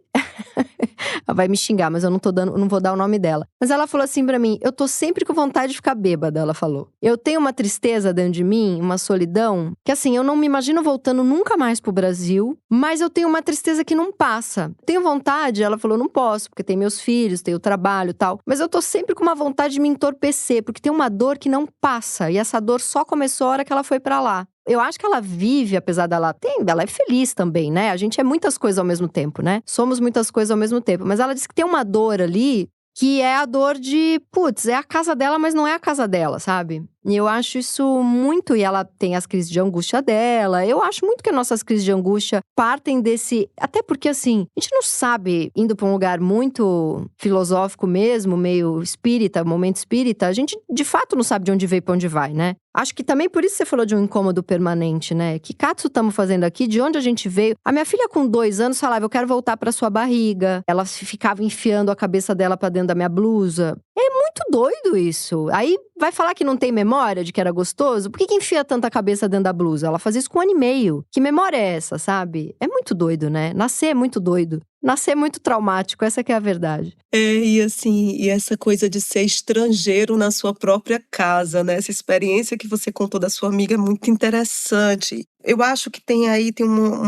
Ela vai me xingar, mas eu não vou dar o nome dela. Mas ela falou assim pra mim, eu tô sempre com vontade de ficar bêbada, ela falou. Eu tenho uma tristeza dentro de mim, uma solidão, que assim, eu não me imagino voltando nunca mais pro Brasil, mas eu tenho uma tristeza que não passa. Tenho vontade, ela falou, não posso, porque tem meus filhos, tem o trabalho e tal. Mas eu tô sempre com uma vontade de me entorpecer, porque tem uma dor que não passa, e essa dor só começou a hora que ela foi pra lá. Eu acho que ela vive, apesar dela… ela é feliz também, né? A gente é muitas coisas ao mesmo tempo, né? Somos muitas coisas ao mesmo tempo. Mas ela disse que tem uma dor ali, que é a dor de… Putz, é a casa dela, mas não é a casa dela, sabe? E eu acho isso muito… E ela tem as crises de angústia dela. Eu acho muito que as nossas crises de angústia partem desse… Até porque, assim, a gente não sabe, indo pra um lugar muito filosófico mesmo, meio espírita, momento espírita, a gente de fato não sabe de onde veio e pra onde vai, né? Acho que também por isso você falou de um incômodo permanente, né? Que katsu estamos fazendo aqui? De onde a gente veio? A minha filha com 2 anos falava, eu quero voltar pra sua barriga. Ela ficava enfiando a cabeça dela pra dentro da minha blusa. É muito doido isso. Aí vai falar que não tem memória de que era gostoso? Por que enfia tanta cabeça dentro da blusa? Ela fazia isso com 1 ano e meio. Que memória é essa, sabe? É muito doido, né? Nascer é muito doido. Nascer é muito traumático, essa que é a verdade. E assim, e essa coisa de ser estrangeiro na sua própria casa, né? Essa experiência que você contou da sua amiga é muito interessante. Eu acho que tem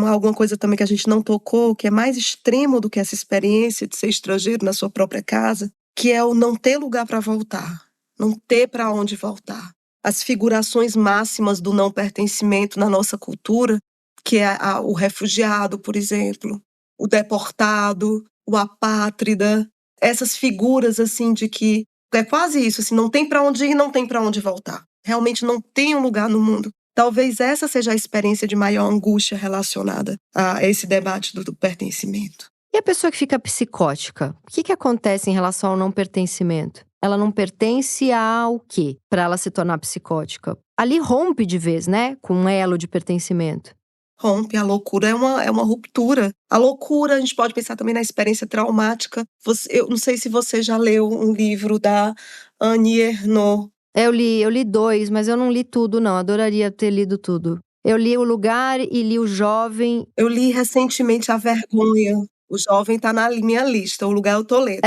alguma coisa também que a gente não tocou, que é mais extremo do que essa experiência de ser estrangeiro na sua própria casa, que é o não ter lugar para voltar, não ter para onde voltar. As figurações máximas do não pertencimento na nossa cultura, que é o refugiado, por exemplo, o deportado, o apátrida, essas figuras assim de que é quase isso, assim, não tem para onde ir, não tem para onde voltar. Realmente não tem um lugar no mundo. Talvez essa seja a experiência de maior angústia relacionada a esse debate do pertencimento. E a pessoa que fica psicótica? O que acontece em relação ao não pertencimento? Ela não pertence ao quê? Para ela se tornar psicótica. Ali rompe de vez, né? Com um elo de pertencimento. Rompe, a loucura é uma ruptura. A loucura, a gente pode pensar também na experiência traumática. Eu não sei se você já leu um livro da Annie Ernaux. Eu li 2, mas eu não li tudo, não. Adoraria ter lido tudo. Eu li O Lugar e li O Jovem. Eu li recentemente A Vergonha. O Jovem tá na minha lista, O Lugar eu tô lendo.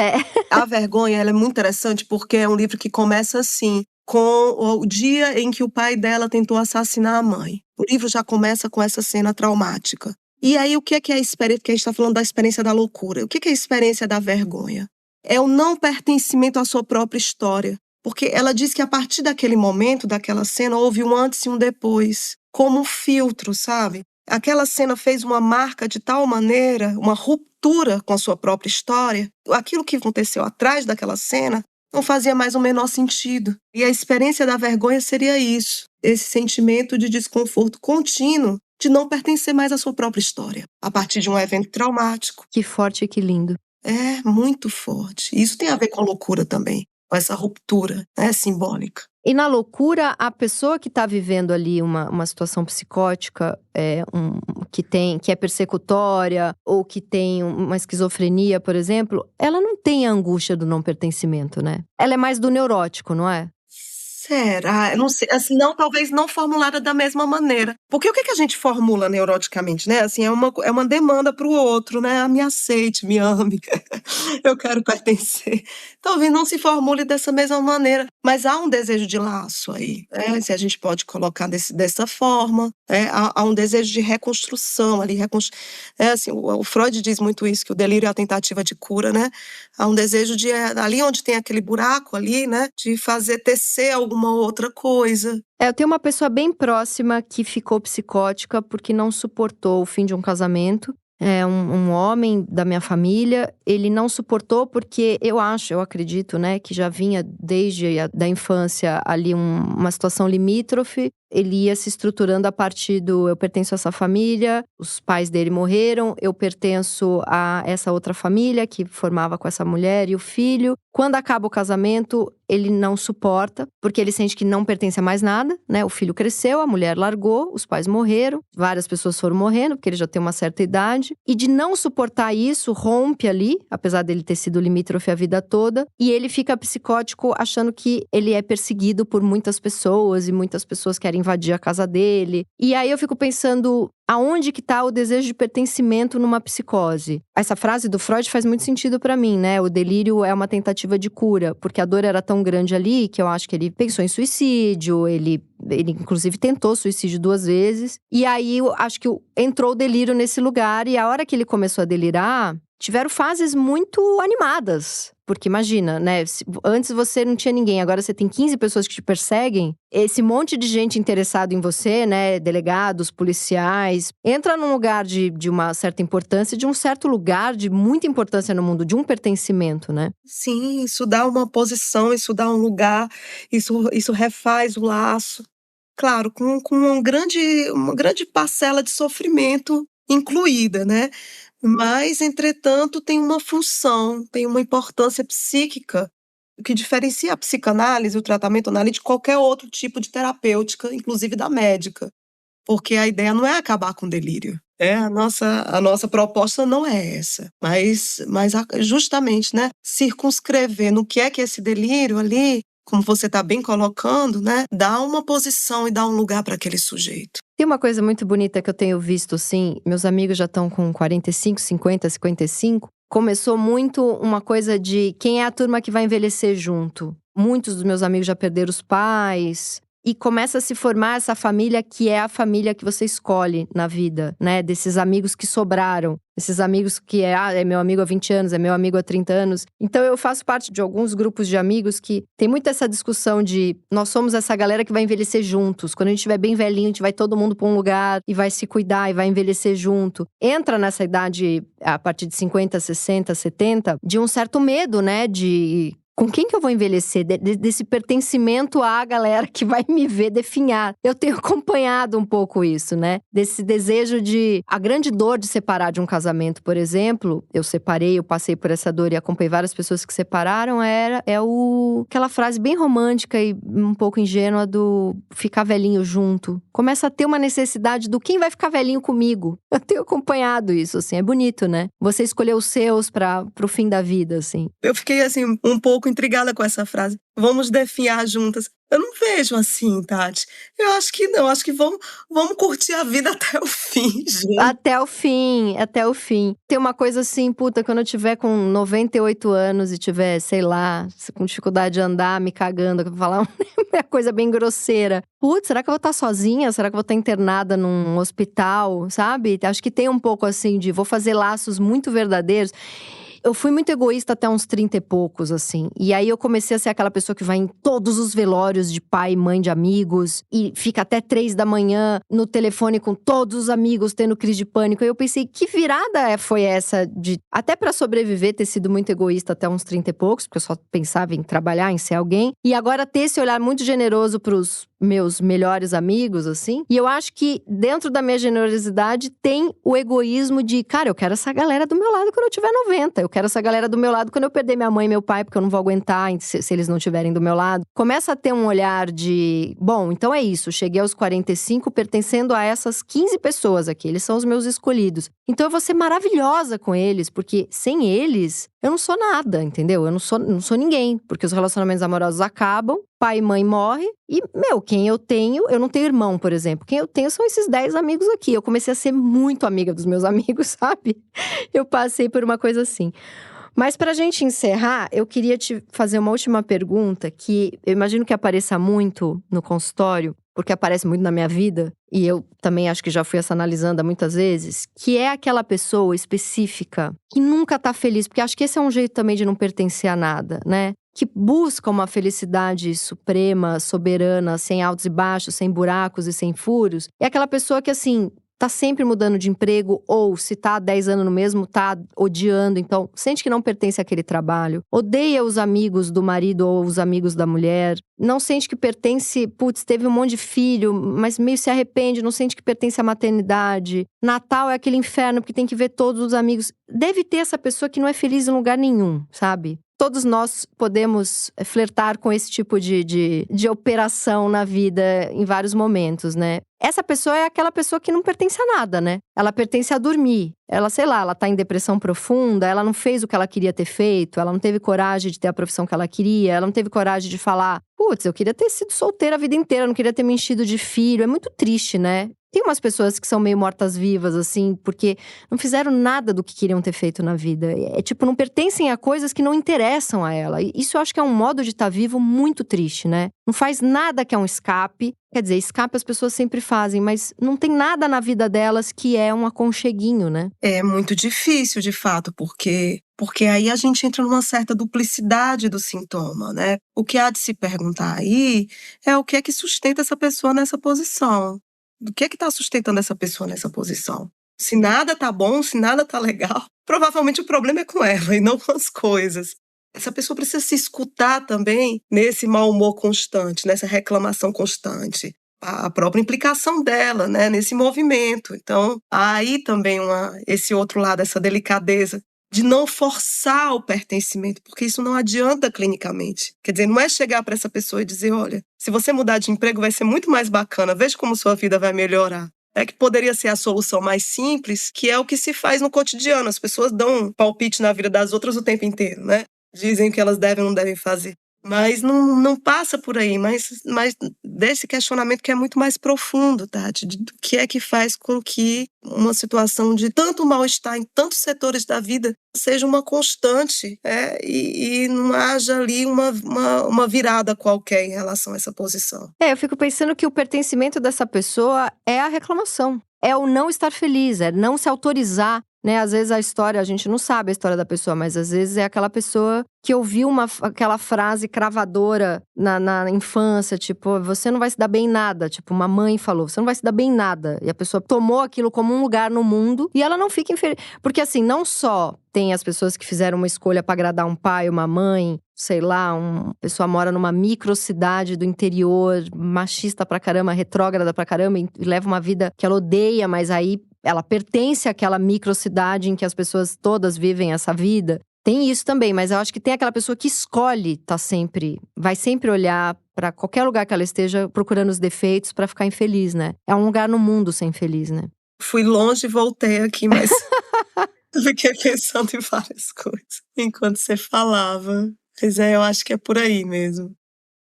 A Vergonha, ela é muito interessante porque é um livro que começa assim, com o dia em que o pai dela tentou assassinar a mãe. O livro já começa com essa cena traumática. E aí, o que é a experiência? Porque a gente está falando da experiência da loucura. O que é a experiência da vergonha? É o não pertencimento à sua própria história. Porque ela diz que a partir daquele momento, daquela cena, houve um antes e um depois. Como um filtro, sabe? Aquela cena fez uma marca de tal maneira, uma ruptura com a sua própria história. Aquilo que aconteceu atrás daquela cena não fazia mais o menor sentido. E a experiência da vergonha seria isso. Esse sentimento de desconforto contínuo de não pertencer mais à sua própria história. A partir de um evento traumático. Que forte e que lindo. É, muito forte. Isso tem a ver com a loucura também. Com essa ruptura, né, simbólica. E na loucura, a pessoa que está vivendo ali uma situação psicótica, que é persecutória, ou que tem uma esquizofrenia, por exemplo, ela não tem a angústia do não pertencimento, né? Ela é mais do neurótico, não é? Será? Eu não sei. Assim, não, talvez não formulada da mesma maneira. Porque o que a gente formula neuroticamente, né? Assim, é uma demanda para o outro, né? Ah, me aceite, me ame. Eu quero pertencer. Talvez não se formule dessa mesma maneira. Mas há um desejo de laço aí, né? Se a gente pode colocar dessa forma. Há um desejo de reconstrução ali. Assim, o Freud diz muito isso, que o delírio é a tentativa de cura, né? Há um desejo de, ali onde tem aquele buraco ali, né? De fazer tecer alguma outra coisa. Eu tenho uma pessoa bem próxima que ficou psicótica porque não suportou o fim de um casamento. um homem da minha família. Ele não suportou porque eu acredito, né, que já vinha desde da infância ali uma situação limítrofe. Ele ia se estruturando a partir eu pertenço a essa família, os pais dele morreram, eu pertenço a essa outra família que formava com essa mulher e o filho. Quando acaba o casamento, ele não suporta, porque ele sente que não pertence a mais nada, né? O filho cresceu, a mulher largou, os pais morreram, várias pessoas foram morrendo, porque ele já tem uma certa idade. E de não suportar isso, rompe ali, apesar dele ter sido limítrofe a vida toda, e ele fica psicótico achando que ele é perseguido por muitas pessoas, e muitas pessoas querem invadir a casa dele. E aí eu fico pensando, aonde que tá o desejo de pertencimento numa psicose? Essa frase do Freud faz muito sentido pra mim, né? O delírio é uma tentativa de cura, porque a dor era tão grande ali que eu acho que ele pensou em suicídio, ele inclusive tentou suicídio 2 vezes. E aí eu acho que entrou o delírio nesse lugar, e a hora que ele começou a delirar, tiveram fases muito animadas. Porque imagina, né? Antes você não tinha ninguém, agora você tem 15 pessoas que te perseguem. Esse monte de gente interessado em você, né? Delegados, policiais. Entra num lugar de uma certa importância, de um certo lugar de muita importância no mundo, de um pertencimento, né? Sim, isso dá uma posição, isso dá um lugar, isso refaz o laço. Claro, com uma grande parcela de sofrimento incluída, né. Mas, entretanto, tem uma função, tem uma importância psíquica que diferencia a psicanálise, o tratamento analítico de qualquer outro tipo de terapêutica, inclusive da médica, porque a ideia não é acabar com o delírio. A nossa proposta não é essa, mas justamente, né, circunscrever no que é esse delírio ali, como você está bem colocando, né, dá uma posição e dá um lugar para aquele sujeito. Tem uma coisa muito bonita que eu tenho visto, assim, meus amigos já estão com 45, 50, 55. Começou muito uma coisa de quem é a turma que vai envelhecer junto. Muitos dos meus amigos já perderam os pais. E começa a se formar essa família que é a família que você escolhe na vida, né? Desses amigos que sobraram. Esses amigos que é meu amigo há 20 anos, é meu amigo há 30 anos. Então eu faço parte de alguns grupos de amigos que tem muito essa discussão de nós somos essa galera que vai envelhecer juntos. Quando a gente estiver bem velhinho, a gente vai todo mundo para um lugar e vai se cuidar e vai envelhecer junto. Entra nessa idade, a partir de 50, 60, 70, de um certo medo, né? De com quem que eu vou envelhecer? Desse pertencimento à galera que vai me ver definhar. Eu tenho acompanhado um pouco isso, né? Desse desejo de... A grande dor de separar de um casamento, por exemplo, eu passei por essa dor e acompanhei várias pessoas que separaram, aquela frase bem romântica e um pouco ingênua do ficar velhinho junto. Começa a ter uma necessidade do quem vai ficar velhinho comigo. Eu tenho acompanhado isso, assim, é bonito, né? Você escolheu os seus pro fim da vida, assim. Eu fiquei, assim, um pouco intrigada com essa frase. Vamos definhar juntas. Eu não vejo assim, Tati. Eu acho que não. Acho que vamos curtir a vida até o fim, gente. Até o fim, até o fim. Tem uma coisa assim, puta, quando eu tiver com 98 anos e tiver, sei lá, com dificuldade de andar, me cagando, eu vou falar uma coisa bem grosseira. Putz, será que eu vou estar sozinha? Será que eu vou estar internada num hospital, sabe? Acho que tem um pouco assim de vou fazer laços muito verdadeiros. Eu fui muito egoísta até uns 30 e poucos, assim. E aí eu comecei a ser aquela pessoa que vai em todos os velórios de pai e mãe de amigos. E fica até 3 da manhã no telefone com todos os amigos, tendo crise de pânico. E eu pensei, que virada foi essa de… Até pra sobreviver, ter sido muito egoísta até uns 30 e poucos. Porque eu só pensava em trabalhar, em ser alguém. E agora ter esse olhar muito generoso pros meus melhores amigos, assim. E eu acho que dentro da minha generosidade tem o egoísmo de… Cara, eu quero essa galera do meu lado quando eu tiver 90. Eu quero essa galera do meu lado quando eu perder minha mãe e meu pai, porque eu não vou aguentar se eles não estiverem do meu lado. Começa a ter um olhar de… Bom, então é isso. Cheguei aos 45 pertencendo a essas 15 pessoas aqui. Eles são os meus escolhidos. Então eu vou ser maravilhosa com eles, porque sem eles… Eu não sou nada, entendeu? Eu não sou ninguém, porque os relacionamentos amorosos acabam, pai e mãe morrem, e, quem eu tenho… Eu não tenho irmão, por exemplo. Quem eu tenho são esses 10 amigos aqui. Eu comecei a ser muito amiga dos meus amigos, sabe? Eu passei por uma coisa assim. Mas pra gente encerrar, eu queria te fazer uma última pergunta que eu imagino que apareça muito no consultório, porque aparece muito na minha vida, e eu também acho que já fui essa analisando muitas vezes, que é aquela pessoa específica que nunca tá feliz, porque acho que esse é um jeito também de não pertencer a nada, né? Que busca uma felicidade suprema, soberana, sem altos e baixos, sem buracos e sem furos. É aquela pessoa que, assim, tá sempre mudando de emprego, ou se tá há 10 anos no mesmo, tá odiando, então sente que não pertence àquele trabalho, odeia os amigos do marido ou os amigos da mulher, não sente que pertence, teve um monte de filho, mas meio se arrepende, não sente que pertence à maternidade, Natal é aquele inferno porque tem que ver todos os amigos. Deve ter essa pessoa que não é feliz em lugar nenhum, sabe? Todos nós podemos flertar com esse tipo de operação na vida em vários momentos, né? Essa pessoa é aquela pessoa que não pertence a nada, né? Ela pertence a dormir. Ela, sei lá, ela tá em depressão profunda, ela não fez o que ela queria ter feito, ela não teve coragem de ter a profissão que ela queria, ela não teve coragem de falar, eu queria ter sido solteira a vida inteira, eu não queria ter me enchido de filho. É muito triste, né? Tem umas pessoas que são meio mortas-vivas, assim, porque não fizeram nada do que queriam ter feito na vida. Não pertencem a coisas que não interessam a ela. E isso eu acho que é um modo de estar vivo muito triste, né? Não faz nada que é um escape. Quer dizer, escape as pessoas sempre fazem, mas não tem nada na vida delas que é um aconcheguinho, né? É muito difícil, de fato, porque aí a gente entra numa certa duplicidade do sintoma, né? O que há de se perguntar aí é o que é que sustenta essa pessoa nessa posição. O que é que está sustentando essa pessoa nessa posição? Se nada tá bom, se nada tá legal, provavelmente o problema é com ela e não com as coisas. Essa pessoa precisa se escutar também nesse mau humor constante, nessa reclamação constante. A própria implicação dela, né, nesse movimento. Então, há aí também esse outro lado, essa delicadeza de não forçar o pertencimento, porque isso não adianta clinicamente. Quer dizer, não é chegar para essa pessoa e dizer, olha, se você mudar de emprego vai ser muito mais bacana, veja como sua vida vai melhorar. É que poderia ser a solução mais simples, que é o que se faz no cotidiano. As pessoas dão um palpite na vida das outras o tempo inteiro, né? Dizem o que elas devem ou não devem fazer. Mas não passa por aí, mas desse questionamento que é muito mais profundo, Tati, do que é que faz com que uma situação de tanto mal-estar em tantos setores da vida seja uma constante, e não haja ali uma virada qualquer em relação a essa posição. Eu fico pensando que o pertencimento dessa pessoa é a reclamação, é o não estar feliz, é não se autorizar, né? Às vezes a gente não sabe a história da pessoa, mas às vezes é aquela pessoa que ouviu aquela frase cravadora na infância, tipo, você não vai se dar bem em nada. Tipo, uma mãe falou, você não vai se dar bem em nada. E a pessoa tomou aquilo como um lugar no mundo e ela não fica infeliz. Porque assim, não só tem as pessoas que fizeram uma escolha para agradar um pai, uma mãe, sei lá, uma pessoa mora numa microcidade do interior, machista pra caramba, retrógrada pra caramba, e leva uma vida que ela odeia, mas aí ela pertence àquela microcidade em que as pessoas todas vivem essa vida. Tem isso também, mas eu acho que tem aquela pessoa que escolhe vai sempre olhar para qualquer lugar que ela esteja procurando os defeitos para ficar infeliz, né? É um lugar no mundo ser infeliz, né? Fui longe e voltei aqui, mas fiquei pensando em várias coisas enquanto você falava. Mas eu acho que é por aí mesmo.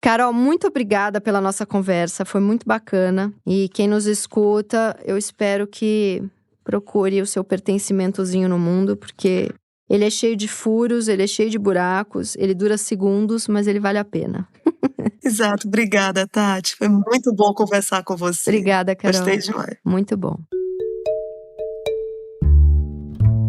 Carol, muito obrigada pela nossa conversa, foi muito bacana. E quem nos escuta, eu espero que procure o seu pertencimentozinho no mundo, porque ele é cheio de furos, ele é cheio de buracos, ele dura segundos, mas ele vale a pena. Exato, obrigada, Tati. Foi muito bom conversar com você. Obrigada, Carol. Gostei demais. Muito bom.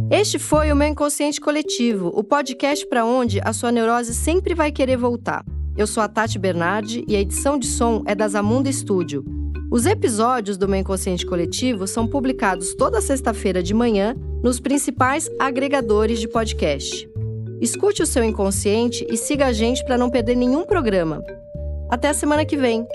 Este foi o Meu Inconsciente Coletivo, o podcast para onde a sua neurose sempre vai querer voltar. Eu sou a Tati Bernardi e a edição de som é da Zamunda Studio. Os episódios do Meu Inconsciente Coletivo são publicados toda sexta-feira de manhã nos principais agregadores de podcast. Escute o seu inconsciente e siga a gente para não perder nenhum programa. Até a semana que vem!